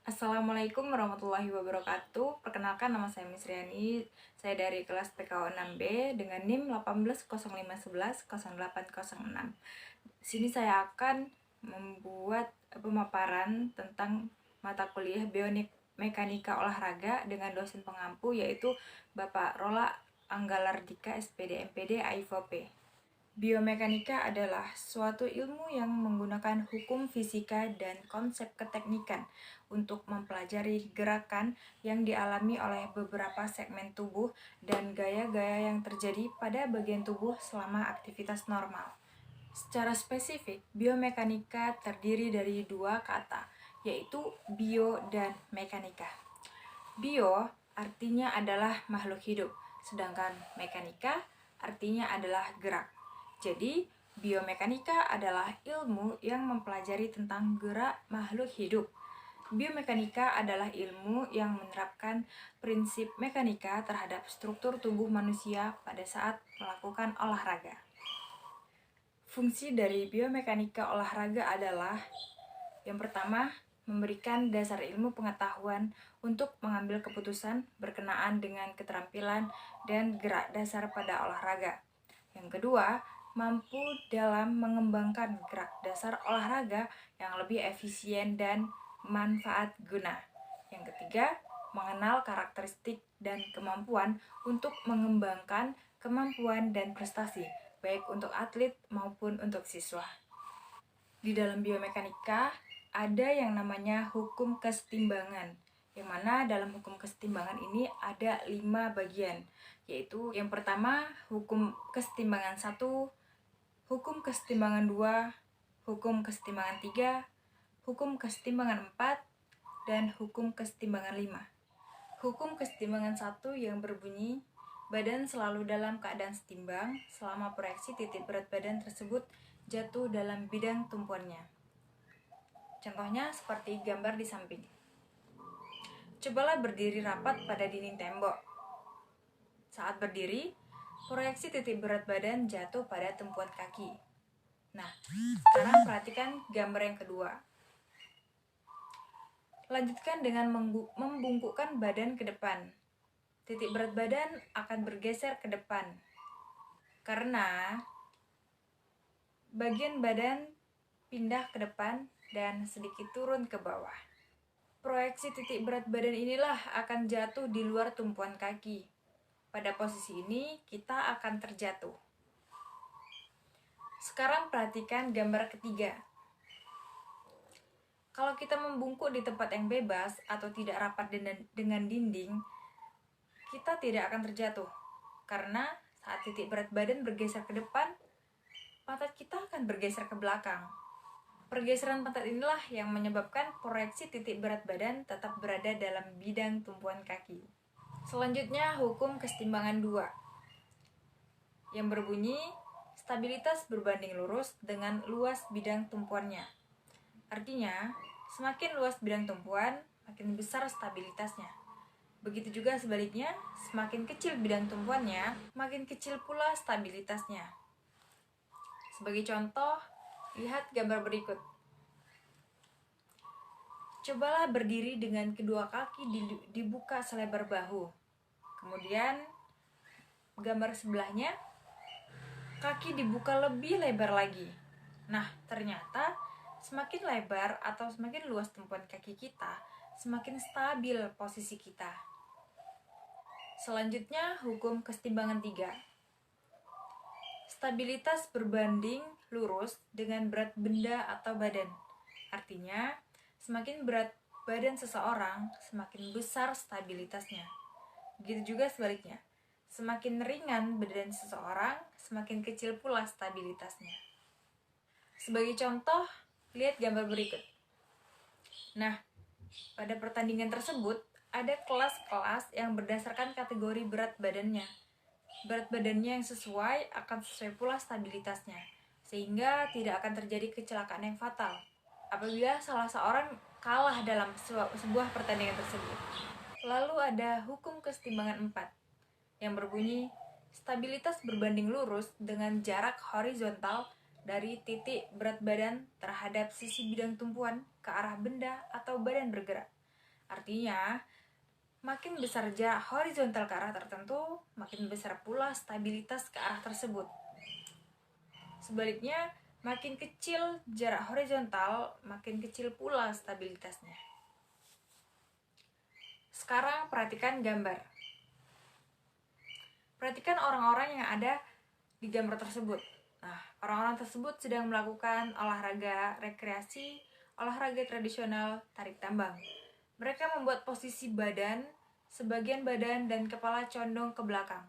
Assalamualaikum warahmatullahi wabarakatuh. Perkenalkan, nama saya Miss Riani. Saya dari kelas PKO 6B dengan NIM 1805110806. Di sini saya akan membuat pemaparan tentang mata kuliah Biomekanika Olahraga dengan dosen pengampu yaitu Bapak Rola Anggalardika SPD MPD AIVP. Biomekanika adalah suatu ilmu yang menggunakan hukum fisika dan konsep keteknikan untuk mempelajari gerakan yang dialami oleh beberapa segmen tubuh dan gaya-gaya yang terjadi pada bagian tubuh selama aktivitas normal. Secara spesifik, biomekanika terdiri dari dua kata, yaitu bio dan mekanika. Bio artinya adalah makhluk hidup, sedangkan mekanika artinya adalah gerak. Jadi, biomekanika adalah ilmu yang mempelajari tentang gerak makhluk hidup. Biomekanika adalah ilmu yang menerapkan prinsip mekanika terhadap struktur tubuh manusia pada saat melakukan olahraga. Fungsi dari biomekanika olahraga adalah yang pertama, memberikan dasar ilmu pengetahuan untuk mengambil keputusan berkenaan dengan keterampilan dan gerak dasar pada olahraga. Yang kedua, mampu dalam mengembangkan gerak dasar olahraga yang lebih efisien dan manfaat guna. Yang ketiga, mengenal karakteristik dan kemampuan untuk mengembangkan kemampuan dan prestasi, baik untuk atlet maupun untuk siswa. Di dalam biomekanika, ada yang namanya hukum kesetimbangan, yang mana dalam hukum kesetimbangan ini ada 5 bagian, yaitu yang pertama hukum kesetimbangan 1, hukum kesetimbangan 2, hukum kesetimbangan 3, hukum kesetimbangan 4, dan hukum kesetimbangan 5. Hukum kesetimbangan 1 yang berbunyi, badan selalu dalam keadaan setimbang selama proyeksi titik berat badan tersebut jatuh dalam bidang tumpuannya. Contohnya seperti gambar di samping. Cobalah berdiri rapat pada dinding tembok. Saat berdiri, proyeksi titik berat badan jatuh pada tumpuan kaki. Nah, sekarang perhatikan gambar yang kedua. Lanjutkan dengan membungkukkan badan ke depan. Titik berat badan akan bergeser ke depan karena bagian badan pindah ke depan dan sedikit turun ke bawah. Proyeksi titik berat badan inilah akan jatuh di luar tumpuan kaki. Pada posisi ini, kita akan terjatuh. Sekarang perhatikan gambar ketiga. Kalau kita membungkuk di tempat yang bebas atau tidak rapat dengan dinding, kita tidak akan terjatuh. Karena saat titik berat badan bergeser ke depan, pantat kita akan bergeser ke belakang. Pergeseran pantat inilah yang menyebabkan proyeksi titik berat badan tetap berada dalam bidang tumpuan kaki. Selanjutnya, hukum kesetimbangan 2 yang berbunyi, stabilitas berbanding lurus dengan luas bidang tumpuannya. Artinya, semakin luas bidang tumpuan, makin besar stabilitasnya. Begitu juga sebaliknya, semakin kecil bidang tumpuannya, makin kecil pula stabilitasnya. Sebagai contoh, lihat gambar berikut. Cobalah berdiri dengan kedua kaki dibuka selebar bahu. Kemudian, gambar sebelahnya, kaki dibuka lebih lebar lagi. Nah, ternyata semakin lebar atau semakin luas tumpuan kaki kita, semakin stabil posisi kita. Selanjutnya, hukum kesetimbangan 3. Stabilitas berbanding lurus dengan berat benda atau badan. Artinya, semakin berat badan seseorang, semakin besar stabilitasnya. Begitu juga sebaliknya. Semakin ringan badan seseorang, semakin kecil pula stabilitasnya. Sebagai contoh, lihat gambar berikut. Nah, pada pertandingan tersebut, ada kelas-kelas yang berdasarkan kategori berat badannya. Berat badannya yang sesuai akan sesuai pula stabilitasnya, sehingga tidak akan terjadi kecelakaan yang fatal apabila salah seorang kalah dalam sebuah pertandingan tersebut. Lalu ada hukum kesetimbangan 4 yang berbunyi, stabilitas berbanding lurus dengan jarak horizontal dari titik berat badan terhadap sisi bidang tumpuan ke arah benda atau badan bergerak. Artinya, makin besar jarak horizontal ke arah tertentu, makin besar pula stabilitas ke arah tersebut. Sebaliknya, makin kecil jarak horizontal, makin kecil pula stabilitasnya. Sekarang perhatikan gambar. Perhatikan orang-orang yang ada di gambar tersebut. Nah, orang-orang tersebut sedang melakukan olahraga rekreasi, olahraga tradisional tarik tambang. Mereka membuat posisi badan, sebagian badan dan kepala condong ke belakang,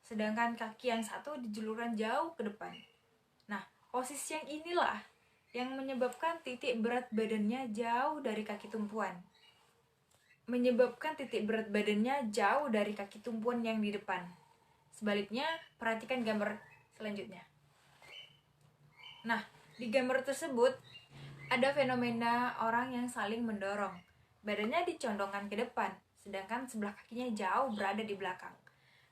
sedangkan kaki yang satu dijulurkan jauh ke depan. Nah, posisi yang inilah yang menyebabkan titik berat badannya jauh dari kaki tumpuan. Yang di depan. Sebaliknya, perhatikan gambar selanjutnya. Nah, di gambar tersebut ada fenomena orang yang saling mendorong. Badannya dicondongkan ke depan, sedangkan sebelah kakinya jauh berada di belakang.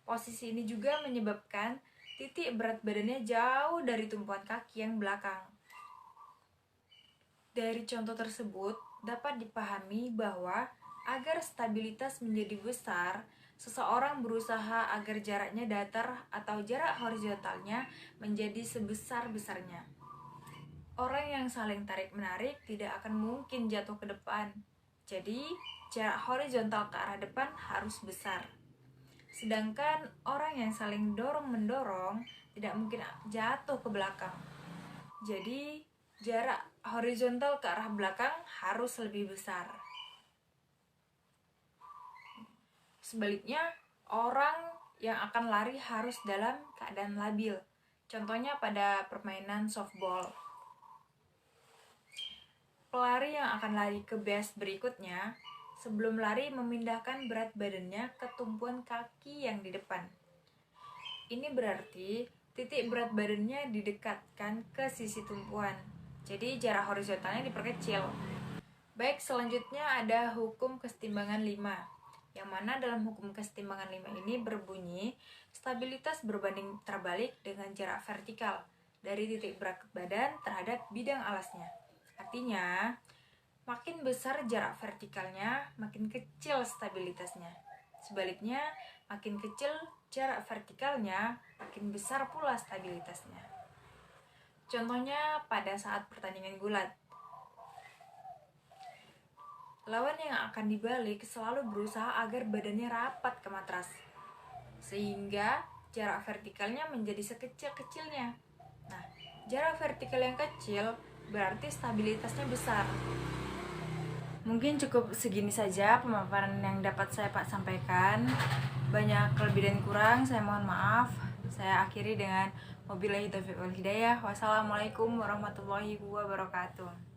Posisi ini juga menyebabkan titik berat badannya jauh dari tumpuan kaki yang belakang. Dari contoh tersebut, dapat dipahami bahwa agar stabilitas menjadi besar, seseorang berusaha agar jaraknya datar atau jarak horizontalnya menjadi sebesar-besarnya. Orang yang saling tarik-menarik tidak akan mungkin jatuh ke depan. Jadi, jarak horizontal ke arah depan harus besar. Sedangkan orang yang saling dorong-mendorong tidak mungkin jatuh ke belakang. Jadi, jarak horizontal ke arah belakang harus lebih besar. Sebaliknya, orang yang akan lari harus dalam keadaan labil. Contohnya pada permainan softball. Pelari yang akan lari ke base berikutnya, sebelum lari memindahkan berat badannya ke tumpuan kaki yang di depan. Ini berarti titik berat badannya didekatkan ke sisi tumpuan. Jadi jarak horizontalnya diperkecil. Baik, selanjutnya ada hukum kesetimbangan 5. Yang mana dalam hukum kesetimbangan 5 ini berbunyi stabilitas berbanding terbalik dengan jarak vertikal dari titik berat badan terhadap bidang alasnya. Artinya, makin besar jarak vertikalnya, makin kecil stabilitasnya. Sebaliknya, makin kecil jarak vertikalnya, makin besar pula stabilitasnya. Contohnya pada saat pertandingan gulat. Lawan yang akan dibalik selalu berusaha agar badannya rapat ke matras, sehingga jarak vertikalnya menjadi sekecil-kecilnya. Nah, jarak vertikal yang kecil berarti stabilitasnya besar. Mungkin cukup segini saja pemaparan yang dapat saya sampaikan. Banyak lebih dan kurang, saya mohon maaf. Saya akhiri dengan wabillahi taufiq wal hidayah. Wassalamualaikum warahmatullahi wabarakatuh.